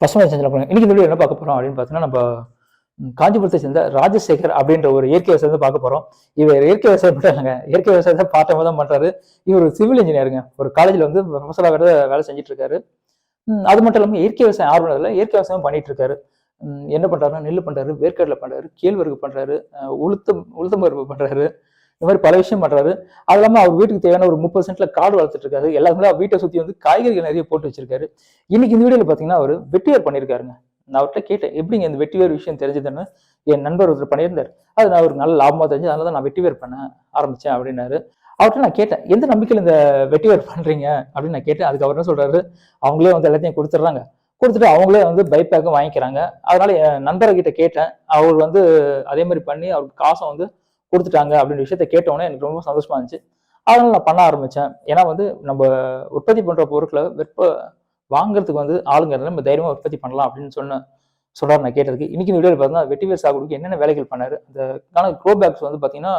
பசுமை செஞ்சல இன்னைக்கு இந்த வீடியோ என்ன பார்க்க போறோம் அப்படின்னு பார்த்தீங்கன்னா, நம்ம காஞ்சிபுரத்தை சேர்ந்த ராஜசேகர் அப்படின்ற ஒரு இயற்கை விவசாயத்தை பார்க்க போறோம். இவர் இயற்கை விவசாயம் மட்டும் இல்லைங்க, இயற்கை விவசாயத்தை பார்ட் தான் பண்றாரு. இவர் ஒரு சிவில் இன்ஜினியருங்க, ஒரு காலேஜ்ல வந்து ப்ரொஃபஸரா வேலை செஞ்சுட்டு இருக்காரு. அது மட்டும் இல்லாமல் இயற்கை விவசாயம் ஆர்வம் இல்லை, இயற்கை விவசாயம் பண்ணிட்டு இருக்காரு. என்ன பண்றாருன்னா, நெல் பண்றாரு, வேர்க்கடலை பண்றாரு, கேழ்வரகு பண்றாரு, உளுத்தம் பருப்பு பண்றாரு. இந்த மாதிரி பல விஷயம் பண்றாரு. அது இல்லாம அவர் வீட்டுக்கு தேவையான ஒரு 30 சென்ட்ல காடு வளர்த்துட்டு இருக்காரு. எல்லாருமே வீட்டை சுத்தி வந்து காய்கறிகள் நிறைய போட்டு வச்சிருக்காரு. இன்னைக்கு இந்த வீடியோல பாத்தீங்கன்னா அவர் வெட்டிவேர் பண்ணியிருக்காருங்க. நான் அவர்கிட்ட கேட்டேன், எப்படிங்க இந்த வெட்டிவேர் விஷயம் தெரிஞ்சதுன்னு. என் நண்பர் ஒருத்தர் பண்ணியிருந்தார், அது நான் ஒரு நல்ல லாபமா தெரிஞ்சு, அதனால தான் நான் வெட்டிவேர் பண்ண ஆரம்பிச்சேன் அப்படின்னாரு. அவர்கிட்ட நான் கேட்டேன், எந்த நம்பிக்கையில் இந்த வெட்டிவேர் பண்றீங்க அப்படின்னு நான் கேட்டேன். அதுக்கு அவர் என்ன சொல்றாரு, அவங்களே வந்து எல்லாத்தையும் கொடுத்துட்றாங்க, கொடுத்துட்டு அவங்களே வந்து பைப்பேக்கும் வாங்கிக்கிறாங்க. அதனால என் நண்பர்கிட்ட கேட்டேன், அவர் வந்து அதே மாதிரி பண்ணி அவருக்கு காசை வந்து கொடுத்துட்டாங்க அப்படின்ற விஷயத்த கேட்டோன்னே எனக்கு ரொம்ப சந்தோஷமா இருந்துச்சு. அதனால நான் பண்ண ஆரம்பிச்சேன். ஏன்னா வந்து நம்ம உற்பத்தி பண்ற பொருட்களை வாங்குறதுக்கு வந்து ஆளுங்க நம்ம தைரியமா உற்பத்தி பண்ணலாம் அப்படின்னு சொல்றாரு. நான் கேட்டதுக்கு இன்னைக்கு வீடியோவில் பார்த்தீங்கன்னா, வெட்டிவேர் சாகுபடிக்கு என்னென்ன வேலைகள் பண்ணாரு. அந்த க்ரோ பேக்ஸ் வந்து பார்த்தீங்கன்னா,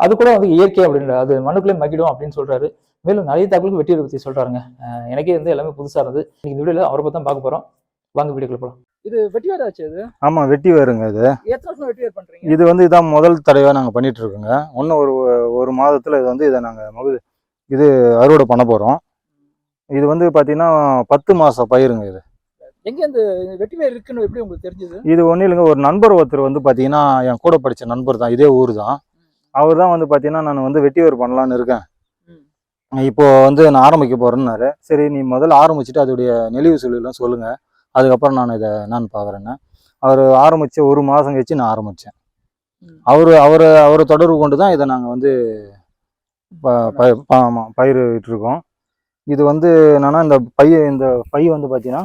அது கூட வந்து இயற்கை அப்படின்ற அது மண்ணுக்குள்ளே மகிடும் அப்படின்னு சொல்றாரு. மேலும் நிறைய தகவலுக்கு வெட்டிவேர் பற்றி சொல்றாருங்க. எனக்கே வந்து எல்லாமே புதுசா இருந்தது. இன்னைக்கு இந்த வீடியோவில் அவரை பற்றி தான் பார்க்க போறோம். வாங்க வீடியோக்குள்ள போகலாம். இது வெட்டிவேர் ஆச்சு? இது ஆமா, வெட்டிவேருங்க. இது எத்தனை வருஷம் வெட்டிவேர் பண்றீங்க? இது வந்து இதான் முதல் தடவை நாங்கள் பண்ணிட்டு இருக்கோங்க. இன்னும் ஒரு மாதத்துல இது வந்து இதை நாங்கள் இது அறுவடை பண்ண போறோம். இது வந்து பார்த்தீங்கன்னா 10 மாசம் பயிருங்க. இது எங்க இந்த வெட்டிவேர் இருக்குன்னு எப்படி உங்களுக்கு தெரிஞ்சது? இது ஒன்றும் இல்லைங்க, ஒரு நண்பர் ஒருத்தர் வந்து பார்த்தீங்கன்னா என் கூட படித்த நண்பர் தான், இதே ஊர் தான். அவர் தான் வந்து பார்த்தீங்கன்னா நான் வந்து வெட்டிவேர் பண்ணலான்னு இருக்கேன், இப்போ வந்து நான் ஆரம்பிக்க போறேன்னாரு. சரி, நீ முதல்ல ஆரம்பிச்சுட்டு அதோடைய நெளிவு சுழிவுலாம் சொல்லுங்க, அதுக்கப்புறம் நான் பார்க்குறேன்னு. அவர் ஆரம்பித்து ஒரு மாதம் கழிச்சு நான் ஆரம்பித்தேன். அவரை தொடர்பு கொண்டு தான் இதை நாங்கள் வந்து பயிரிட்டுருக்கோம். இது வந்து என்னன்னா, இந்த பை வந்து பார்த்தீங்கன்னா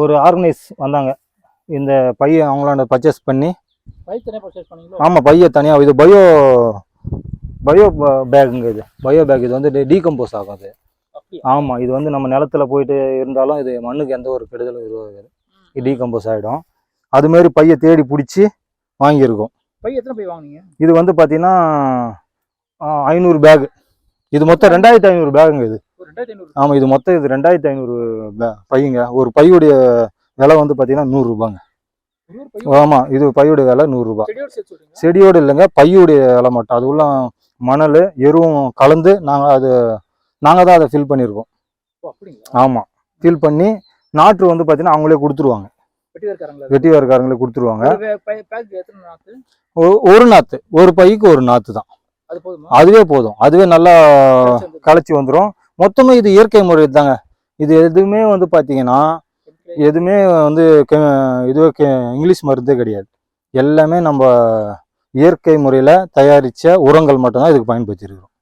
ஒரு ஆர்கனைஸ் வந்தாங்க, இந்த பையை அவங்களாண்ட பர்ச்சேஸ் பண்ணி. ஆமாம், பையை தனியாக. இது பயோ பேக்குங்க. இது பயோ பேக். இது வந்து டீகம்போஸ் ஆகும் அது. ஆமாம், இது வந்து நம்ம நிலத்துல போயிட்டு இருந்தாலும் இது மண்ணுக்கு எந்த ஒரு கெடுதலும் உருவாகாது, டீகம்போஸ் ஆகிடும். அதுமாரி பையை தேடி பிடிச்சி வாங்கியிருக்கோம். பை எத்தனை பை வாங்கினீங்க? இது வந்து பார்த்தீங்கன்னா 500 பேக். இது மொத்தம் 2500 பேகுங்க இது. ஆமாம், இது மொத்தம் 2500 பையங்க. ஒரு பையுடைய விலை வந்து பார்த்தீங்கன்னா 100 ரூபாங்க. ஆமாம், இது பையுடைய விலை 100 ரூபாய். செடியோடு இல்லைங்க, பையுடைய விலை மட்டும். அது உள்ள மணல் எருவும் கலந்து நாங்கள் தான் அதை ஃபில் பண்ணியிருக்கோம். ஆமாம், ஃபில் பண்ணி நாற்று வந்து பார்த்தீங்கன்னா அவங்களே கொடுத்துருவாங்க, வெட்டிவேர்காரங்களே கொடுத்துருவாங்க. ஒரு நாற்று, ஒரு பைக்கு ஒரு நாற்று தான், அதுவே போதும். அதுவே நல்லா களைச்சி வந்துடும். மொத்தமே இது இயற்கை முறை தாங்க. இது எதுவுமே வந்து பார்த்தீங்கன்னா எதுவுமே வந்து இங்கிலீஷ் மருந்தே கிடையாது. எல்லாமே நம்ம இயற்கை முறையில் தயாரித்த உரங்கள் மட்டும்தான் இதுக்கு பயன்படுத்தியிருக்கிறோம்.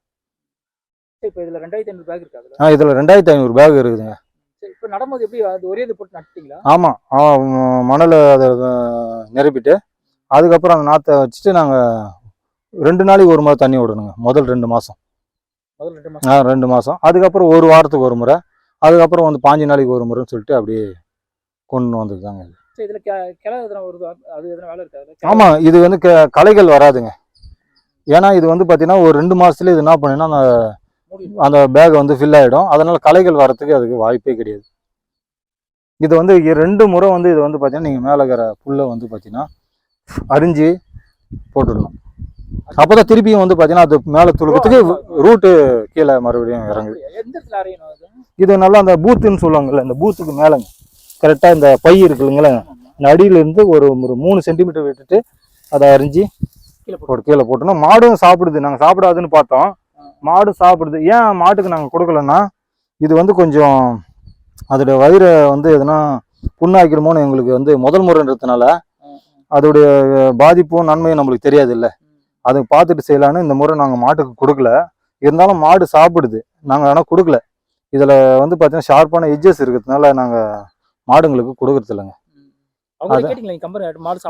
இப்போ இதில் 2500 பேக் இருக்காது? இதில் 2500 பேக் இருக்குதுங்க. இப்போ நடும்போது எப்படி ஒரே இது போட்டு நட்டுட்டீங்களா? ஆமாம், மணலை அதை நிரப்பிட்டு அதுக்கப்புறம் அந்த நாற்றை வச்சுட்டு நாங்கள் 2 நாளைக்கு ஒரு முறை தண்ணி விடணுங்க. முதல் 2 மாதம். 2 மாதம். அதுக்கப்புறம் ஒரு வாரத்துக்கு ஒரு முறை, அதுக்கப்புறம் வந்து 5 நாளைக்கு ஒரு முறைன்னு சொல்லிட்டு அப்படியே கொண்டு வந்துருக்காங்க. ஆமாம், இது வந்து களைகள் வராதுங்க. ஏன்னா இது வந்து பார்த்தீங்கன்னா ஒரு 2 மாதத்துல இது என்ன பண்ணுன்னா அந்த பேக் வந்து ஃபில் ஆகிடும். அதனால களைகள் வரத்துக்கு அதுக்கு வாய்ப்பே கிடையாது. இது வந்து 2 முறை வந்து இது வந்து பார்த்தீங்கன்னா நீங்கள் மேலே இருக்கிற புல்லை வந்து பார்த்தீங்கன்னா அரிஞ்சு போட்டுடணும். அப்போதான் திருப்பியும் வந்து பார்த்தீங்கன்னா அது மேலே துளுக்கிறதுக்கு ரூட்டு கீழே மறுபடியும் இறங்குது. இது நல்லா அந்த பூத்துன்னு சொல்லுவாங்கல்ல, இந்த பூத்துக்கு மேலேங்க கரெக்டாக இந்த பை இருக்குல்லைங்களா, இந்த அடியிலேருந்து ஒரு 3 சென்டிமீட்டர் விட்டுட்டு அதை அரிஞ்சு கீழே போட்டோம்னா மாடும் சாப்பிடுது. நாங்கள் சாப்பிடாதுன்னு பார்த்தோம், மாடு சாப்பிடுது. ஏன் மாட்டுக்கு நாங்கள் கொடுக்கலன்னா, இது வந்து கொஞ்சம் அதோட வயிறை வந்து எதுனா புண்ணாக்கிடுமோன்னு எங்களுக்கு வந்து முதல் முறைன்றதுனால அதோடைய பாதிப்பும் நன்மையும் நம்மளுக்கு தெரியாது இல்லை, அதை பார்த்துட்டு செய்யலான்னு இந்த முறை நாங்கள் மாட்டுக்கு கொடுக்கல. இருந்தாலும் மாடு சாப்பிடுது, நாங்கள் ஆனால் கொடுக்கல. இதில் வந்து பார்த்தீங்கன்னா ஷார்ப்பான எட்ஜஸ் இருக்கிறதுனால நாங்கள் மாடுங்களுக்கு கொடுக்கறது இல்லைங்க.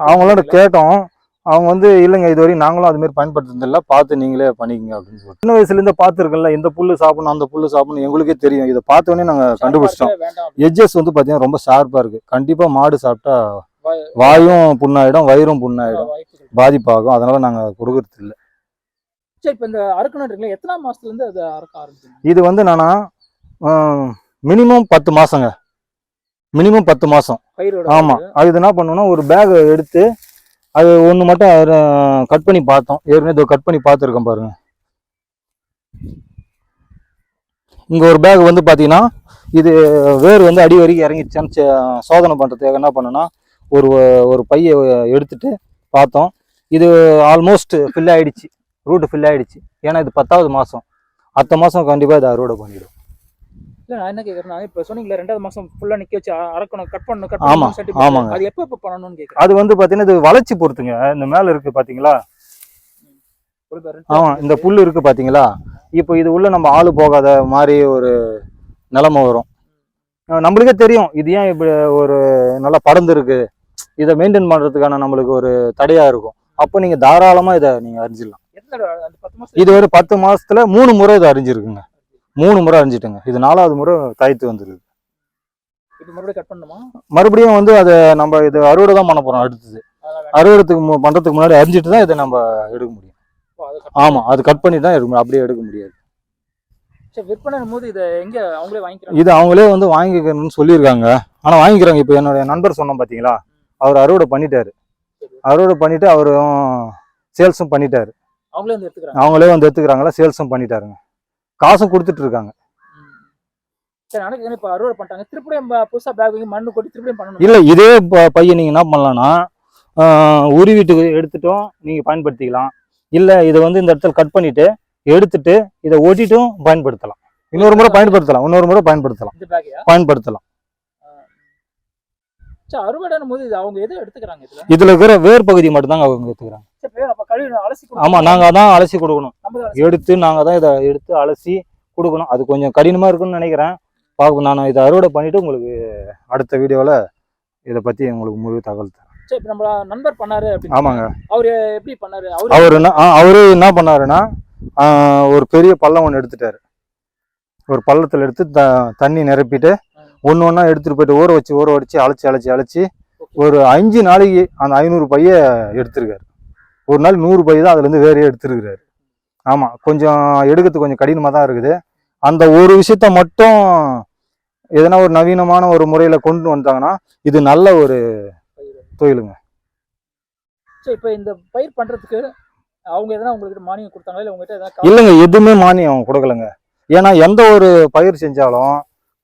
அவங்களோட கேட்டோம், அவங்க வந்து இல்லைங்க இதுவரையும் நாங்களும் அதுமாரி பயன்படுத்துறதில்ல, பார்த்து நீங்களே பண்ணிக்கங்க அப்படின்னு சொல்லி. சின்ன வயசுலேருந்து பார்த்துருக்கல, இந்த புல்லு சாப்பிடணும் அந்த புல்லு சாப்பிடணும் எங்களுக்கே தெரியும். இதை பார்த்தோன்னே நாங்கள் கண்டுபிடிச்சிட்டோம். எட்ஜஸ் வந்து பார்த்தீங்கன்னா ரொம்ப ஷார்ப்பாக இருக்குது. கண்டிப்பாக மாடு சாப்பிட்டா வாயும் புண்ணாயிடும், வயிறும் புண்ணாயிடும், பாதிப்பாகும். அதனால நாங்கள் கொடுக்கறது இல்லை. இது வந்து நானா மினிமம் 10 மாசங்க, மினிமம் 10 மாசம். பயிரோட ஆமா, அது என்ன பண்ணணும்னா ஒரு பேக் எடுத்து அது ஒன்று மட்டும் கட் பண்ணி பார்த்தோம். ஏற்கனவே கட் பண்ணி பார்த்துருக்கோம் பாருங்க. இங்கே ஒரு பேக் வந்து பார்த்தீங்கன்னா இது வேர் வந்து அடி வரைக்கும் இறங்கிச்சான்னு சோதனை பண்ணுறதுக்காக என்ன பண்ணோன்னா ஒரு ஒரு பையை எடுத்துட்டு பார்த்தோம். இது ஆல்மோஸ்ட் ஃபில் ஆகிடுச்சு, ரூட்டு ஃபில் ஆகிடுச்சு. ஏன்னா இது 10வது மாதம், அடுத்த மாதம் கண்டிப்பாக இதை அறுவடை பண்ணிடும். இல்லை நான் என்ன கேட்குறேன்னா, இப்போ சொன்னீங்களா 2வது மாதம் ஃபுல்லாக நிற்க வச்சு அறக்கணும், கட் பண்ணணும், ஆமாம் ஆமாங்க. அது எப்போ பண்ணணும்னு கேட்குறேன். அது வந்து பார்த்தீங்கன்னா இது வளர்ச்சி பொறுத்துங்க. இந்த மேலே இருக்குது பார்த்தீங்களா, ஆமாம், இந்த புல் இருக்குது பார்த்தீங்களா, இப்போ இது உள்ள நம்ம ஆள் போகாத மாதிரி ஒரு நிலைமை வரும். நம்மளுக்கே தெரியும் இது ஏன் இப்படி ஒரு நல்லா படர்ந்து இருக்கு, இதை மெயின்டைன் பண்ணுறதுக்கான நம்மளுக்கு ஒரு தடையாக இருக்கும். அப்போ நீங்கள் தாராளமாக இதை நீங்கள் அறிஞ்சிடலாம். இது ஒரு 10 மாதத்துல 3 முறை இதை அறிஞ்சிருக்குங்க, 3 முறை அறிஞ்சிட்டுங்க. இது 4வது முறை தாய்த்து வந்துருக்கு. மறுபடியும் வந்து அதை நம்ம இது அறுவடை தான் பண்ண போகிறோம். அடுத்தது அறுவடைக்கு பண்ணுறதுக்கு முன்னாடி அறிஞ்சிட்டு தான் இதை நம்ம எடுக்க முடியும். ஆமா, அது கட் பண்ணி தான் எடுக்க முடியும், அப்படியே எடுக்க முடியாது. இது அவங்களே வந்து வாங்கிக்கணும்னு சொல்லியிருக்காங்க. ஆனா வாங்கிக்கிறாங்க. இப்போ என்னுடைய நண்பர் சொன்னோம் பாத்தீங்களா, அவர் அறுவடை பண்ணிட்டாரு. அறுவடை பண்ணிட்டு அவரும் சேல்ஸும் பண்ணிட்டாரு. அவங்களே வந்து எடுத்துக்கிறாங்களா, சேல்ஸும் பண்ணிட்டாருங்க, காசும் கொடுத்துட்டு இருக்காங்க. இல்ல இதே பையன் நீங்க என்ன பண்ணலாம்னா உருவிட்டு எடுத்துட்டும் நீங்க பயன்படுத்திக்கலாம். இல்ல இதை வந்து இந்த இடத்துல கட் பண்ணிட்டு எடுத்துட்டு இதை ஓட்டிட்டும் பயன்படுத்தலாம். இன்னொரு முறை பயன்படுத்தலாம். இதுல இருக்கிற வேர் பகுதி மட்டும் தாங்க அவங்க எடுத்துக்கிறாங்க. ஆமா, நாங்க அதான் அலசி கொடுக்கணும். நாங்க தான் இதை எடுத்து அலசி கொடுக்கணும். அது கொஞ்சம் கடினமா இருக்குன்னு நினைக்கிறேன். நான் இதை அறுவடை பண்ணிட்டு உங்களுக்கு அடுத்த வீடியோல இதை பத்தி உங்களுக்கு முழு தகவல் தரேன். ஆமாங்க. அவரு என்ன பண்ணாருன்னா ஒரு பெரிய பள்ளம் ஒன்று எடுத்துட்டாரு. ஒரு பள்ளத்தில் எடுத்து தண்ணி நிரப்பிட்டு ஒன்னா எடுத்துட்டு போயிட்டு ஊற வச்சு அழைச்சி ஒரு 5 நாளைக்கு அந்த 500 பைய எடுத்திருக்காரு. ஒரு நாள் 100 பை தான் அதுல இருந்து வேறையே எடுத்திருக்கிறாரு. ஆமா, கொஞ்சம் எடுக்கிறது கொஞ்சம் கடினமா தான் இருக்குது. அந்த ஒரு விஷயத்த மட்டும் எதனா ஒரு நவீனமான ஒரு முறையில கொண்டு வந்தாங்கன்னா இது நல்ல ஒரு தொழிலுங்க. இப்போ இந்த பயிர் பண்றதுக்கு அவங்க எதனா உங்களுக்கு மானியம் கொடுத்தாங்களா, இல்ல உங்ககிட்ட இல்லைங்க, எதுவுமே மானியம் அவங்க கொடுக்கலங்க. ஏன்னா எந்த ஒரு பயிர் செஞ்சாலும்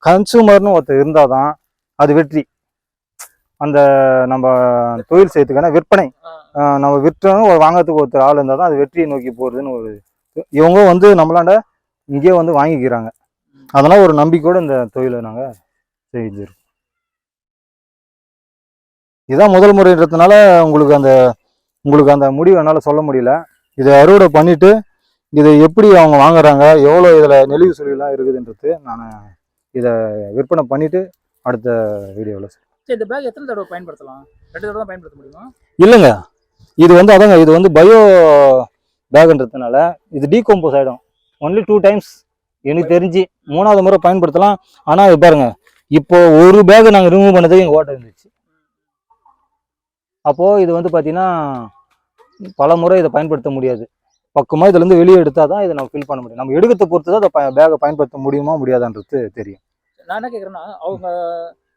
கன்சூமர்னு ஒருத்தர் இருந்தாதான் அது வெற்றி. அந்த நம்ம தொழில் செய்யறதுக்கான விற்பனை, நம்ம விற்றணும் வாங்கிறதுக்கு ஒருத்தர் ஆள் இருந்தால் தான் அது வெற்றியை நோக்கி போறதுன்னு ஒரு இவங்க வந்து நம்மளாண்ட இங்கேயே வந்து வாங்கிக்கிறாங்க. அதனால ஒரு நம்பிக்கையோட இந்த தொழிலை நாங்க செஞ்சிருக்கோம். இதுதான் முதல் முறைன்றதுனால உங்களுக்கு அந்த முடிவு என்னால் சொல்ல முடியல. இதை அறுவடை பண்ணிட்டு இதை எப்படி அவங்க வாங்குறாங்க, எவ்வளோ இதில் நெளிவு சுழிவுலாம் இருக்குதுன்றது நான் இதை விற்பனை பண்ணிட்டு அடுத்த வீடியோவில் இந்த பேக் எத்தனை தடவை பயன்படுத்தலாம்? 2 தடவை தான் பயன்படுத்த முடியுமா? இல்லைங்க, இது வந்து அதாங்க, இது வந்து பயோ பேக்ன்றதுனால இது டீகம்போஸ் ஆகிடும். ஒன்லி 2 டைம்ஸ் எனக்கு தெரிஞ்சு. 3வது முறை பயன்படுத்தலாம். ஆனால் இது பாருங்க, இப்போ ஒரு பேக் நாங்கள் ரிமூவ் பண்ணதுக்கு எங்கள் ஓட்டை இருந்துச்சு. அப்போது இது வந்து பார்த்தீங்கன்னா பல முறை இதை பயன்படுத்த முடியாது. பக்கமாக இதுலேருந்து வெளியே எடுத்தால் தான் இதை நம்ம ஃபில் பண்ண முடியும். நம்ம எடுக்கிறத பொறுத்து தான் அந்த பேக்கை பயன்படுத்த முடியுமா முடியாதான்றது தெரியும். நான் என்ன கேட்குறேன்னா, அவங்க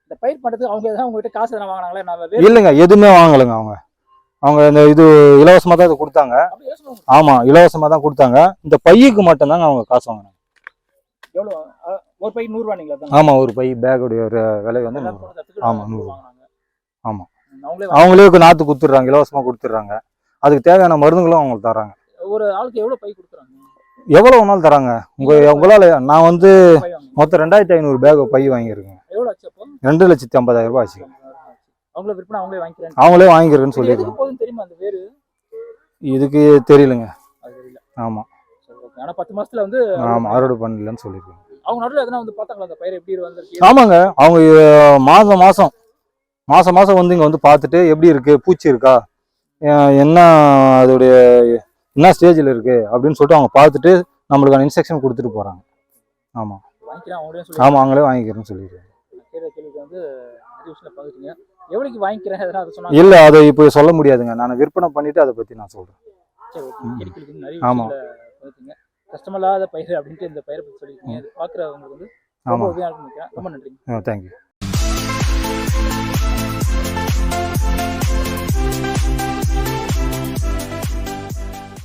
இந்த பயிர் பண்ணுறதுக்கு அவங்க எதாவது உங்ககிட்ட காசு எதனா வாங்கினாங்களே? இல்லைங்க, எதுவுமே வாங்கலைங்க. அவங்க இந்த இது இலவசமாக தான் இதை கொடுத்தாங்க. ஆமாம், இலவசமாக தான் கொடுத்தாங்க. இந்த பையுக்கு மட்டும்தாங்க அவங்க காசு வாங்கினாங்க. எவ்வளோ? ஒரு பை 100 ரூபாய்ங்களா? ஆமாம், ஒரு பை பேக்குடைய விலை வந்து 100. ஆமாம், 100. ஆமாம், அவங்களே நாற்று கொடுத்துட்றாங்க, இலவசமாக கொடுத்துட்றாங்க. அதுக்கு தேவையான மருந்துகளும் அவங்களுக்கு தராங்க. ஒரு ஆளுக்கு எவ்வளோ பை கொடுக்குறாங்க? எவ்வளோ வேணாலும் தராங்க. உங்களால் நான் வந்து மொத்தம் 2500 பேக் பை வாங்கியிருக்கேன். 2,50,000 ரூபாய் ஆச்சு. அவங்களே வாங்கிக்கிறேன்னு சொல்லியிருக்காங்க. இதுக்கு தெரியலங்க. ஆமாம், ஆனால் 10 மாசத்துல வந்து அறுவடை பண்ணலன்னு சொல்லியிருக்காங்க. அவங்க நடுவில் எதனா வந்து பார்த்தாங்களா அந்த பயிர் எப்படி வந்திருக்கு? ஆமாங்க, அவங்க மாதம் வந்து இங்கே வந்து பார்த்துட்டு எப்படி இருக்கு, பூச்சி இருக்கா, என்ன அதோடைய என்ன ஸ்டேஜில் இருக்கு அப்படின்னு சொல்லிட்டு அவங்க பார்த்துட்டு நம்மளுக்கான இன்ஸ்ட்ரக்ஷன் கொடுத்துட்டு போறாங்க. ஆமாம், அவங்களே வாங்கிக்கிறேன்னு சொல்லிடுறாங்க. இல்ல, அதை இப்போ சொல்ல முடியாதுங்க. நான் விற்பனை பண்ணிட்டு அதை பத்தி நான் சொல்றேன். கஷ்டமில்லாத பயிர் அப்படின்ட்டு இந்த பயிரை பற்றி சொல்லியிருக்கீங்க. பார்க்குறவங்களுக்கு வந்து ரொம்ப ஆமா. உதவியா இருக்கும்னு நினைக்கிறேன். ரொம்ப நன்றி. தேங்க்யூ.